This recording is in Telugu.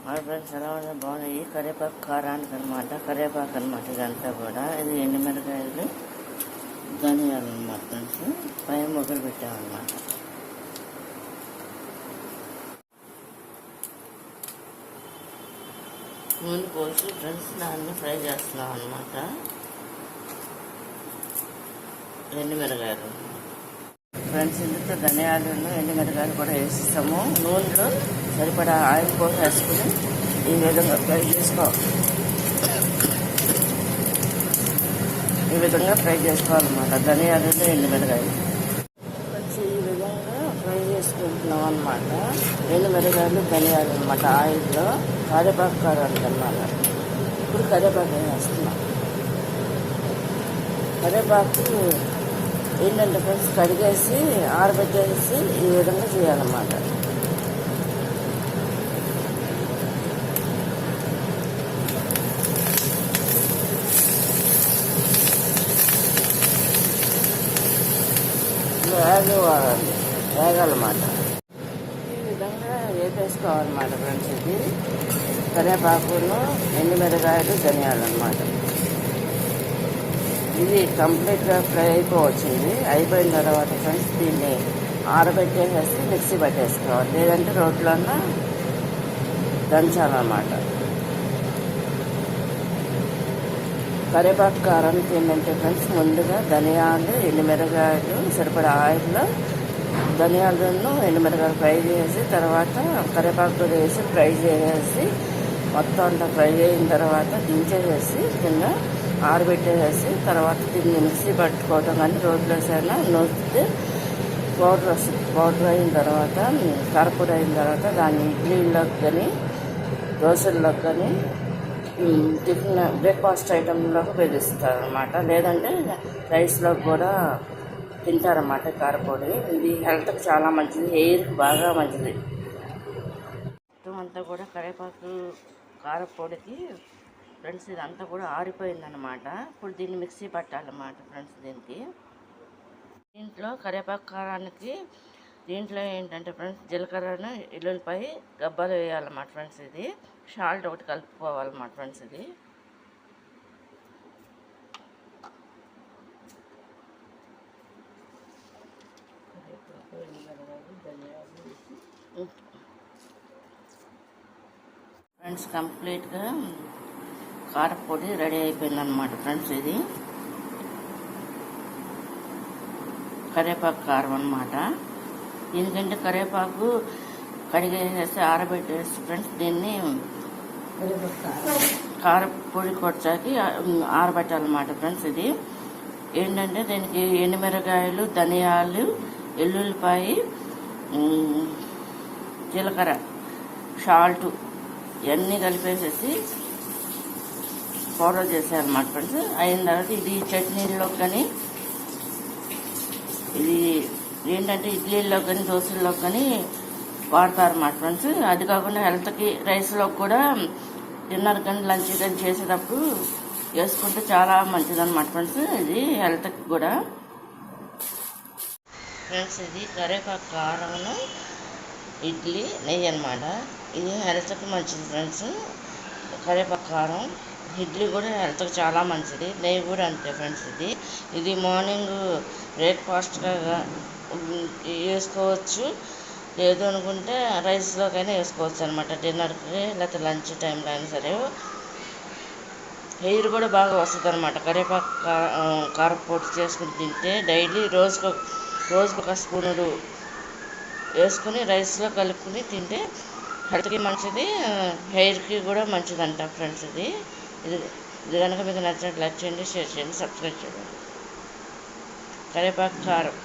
మా ఫ్రెండ్స్ ఎలా ఉన్నాయి, బాగున్నాయి. కరివేపాకు కారానికి అనమాట, కరివేపాకు అనమాట. ఇదంతా కూడా ఇది ఎండుమిరకాయలు, ధనియాలు అనమాట ఫ్రెండ్స్. పైన మొదలు పెట్టామన్నమాట. నూనె పోసి ఫ్రెండ్స్ దాన్ని ఫ్రై చేస్తున్నాం అనమాట. ఎండుమిరకాయలు ఫ్రెండ్స్, ఇందులో ధనియాలు ఎండుమిరకాయలు కూడా వేసిస్తాము. నూనెలో సరిపడా ఆయిల్ కూడా వేసుకుని ఈ విధంగా ఫ్రై చేసుకోవాలన్నమాట. ధనియాలు ఎండుమిరకాయలు ఫ్రెండ్స్ ఈ విధంగా ఫ్రై చేసుకుంటున్నాం అనమాట. ఎండుమిరకాయలు ధనియాలు అనమాట ఆయిల్లో. కరివేపాకు కారానికి అన్నమాట. ఇప్పుడు కరివేపాకు వేస్తున్నాం. కరివేపాకు ఏంటంటే ఫ్రెండ్స్ కడిగేసి ఆరబెట్టేసి ఈ విధంగా చేయాలన్నమాట. వేగాలన్నమాట. ఈ విధంగా వేపేసుకోవాలన్నమాట ఫ్రెండ్స్. ఇది కరివేపాకును ఎండుమిరకాయలు ధనియాలు అన్నమాట. ఇది కంప్లీట్గా ఫ్రై అయిపోవచ్చింది. అయిపోయిన తర్వాత ఫ్రెండ్స్ దీన్ని ఆరబెట్టేసేసి మిక్సీ పట్టేసుకోవాలి, లేదంటే రోట్లోనే దంచాలన్నమాట. కరివేపాకు కారానికి ఏంటంటే ఫ్రెండ్స్ ముందుగా ధనియాలు ఎండుమిరకాయలు సరిపడా ఆయిల్లో ధనియాలను ఎండుమిరకాయలు ఫ్రై చేసి తర్వాత కరివేపాకు వేసి ఫ్రై చేసేసి మొత్తం అంతా ఫ్రై అయిన తర్వాత దించేసేసి కింద ఆరబెట్టేసేసి తర్వాత దీన్ని మిక్సీ పట్టుకోవటం కానీ రోడ్లో సైనా నూస్తే పౌడర్ వస్తుంది. పౌడర్ అయిన తర్వాత కారపొడి అయిన తర్వాత దాన్ని ఇడ్లీలోకి కానీ దోశల్లోకి కానీ టిఫిన్ బ్రేక్ఫాస్ట్ ఐటెంలోకి ఉపయోగిస్తారు అన్నమాట. లేదంటే రైస్లోకి కూడా తింటారన్నమాట కారపొడి. ఇది హెల్త్కి చాలా మంచిది, హెయిర్కి బాగా మంచిది. మొత్తం అంతా కూడా కరివేపాకు కారపొడికి ఫ్రెండ్స్ ఇదంతా కూడా ఆరిపోయిందనమాట. ఇప్పుడు దీన్ని మిక్సీ పట్టాలన్నమాట ఫ్రెండ్స్. దీంట్లో కరివేపాకు కారానికి దీంట్లో ఏంటంటే ఫ్రెండ్స్ జీలకర్రను ఎల్లుల్లిపై గబ్బాలు వేయాలన్నమాట ఫ్రెండ్స్. ఇది సాల్ట్ ఒకటి కలుపుకోవాలన్నమాట ఫ్రెండ్స్. ఇది ఫ్రెండ్స్ కంప్లీట్గా కారపొడి రెడీ అయిపోయిందన్నమాట ఫ్రెండ్స్. ఇది కరివేపాకు కారం అన్నమాట. ఎందుకంటే కరివేపాకు కడిగేసేసి ఆరబెట్టేసి ఫ్రెండ్స్ దీన్ని కారపొడి కొట్టాకి ఆరబెట్టాలన్నమాట ఫ్రెండ్స్. ఇది ఏంటంటే దీనికి ఎండుమిరకాయలు, ధనియాలు, ఎల్లుల్లిపాయ, జీలకర్ర, సాల్ట్ ఇవన్నీ కలిపేసేసి పౌడర్ చేసేయాలన్నమాట ఫ్రెండ్స్. అయిన తర్వాత ఇది చట్నీల్లో కానీ ఇది ఏంటంటే ఇడ్లీల్లో కానీ దోశల్లో కానీ వాడతారన్నమాట ఫ్రెండ్స్. అది కాకుండా హెల్త్కి రైస్లో కూడా డిన్నర్ కానీ లంచ్ కానీ చేసేటప్పుడు వేసుకుంటే చాలా మంచిదన్నమాట ఫ్రెండ్స్. ఇది హెల్త్కి కూడా ఫ్రెండ్స్. ఇది కరివేపాకు కారంను ఇడ్లీ నెయ్యి అన్నమాట. ఇది హెల్త్కి మంచిది ఫ్రెండ్స్. కరివేపాకు కారం ఇడ్లీ కూడా హెల్త్కి చాలా మంచిది, నెయ్యి కూడా అంతే ఫ్రెండ్స్. ఇది మార్నింగ్ బ్రేక్ఫాస్ట్గా వేసుకోవచ్చు, లేదు అనుకుంటే రైస్లోకైనా వేసుకోవచ్చు అనమాట. డిన్నర్కి లేకపోతే లంచ్ టైంలో అయినా సరే. హెయిర్ కూడా బాగా వస్తుంది అనమాట. కరివేపాకు కారపొడి చేసుకుని తింటే డైలీ రోజుకు ఒక స్పూనుడు వేసుకుని రైస్లో కలుపుకుని తింటే హెల్త్కి మంచిది, హెయిర్కి కూడా మంచిదంట ఫ్రెండ్స్. ఇది కనుక మీకు నచ్చినట్లు లైక్ చేయండి, షేర్ చేయండి, సబ్స్క్రైబ్ చేయండి. కరివేపాకు కారం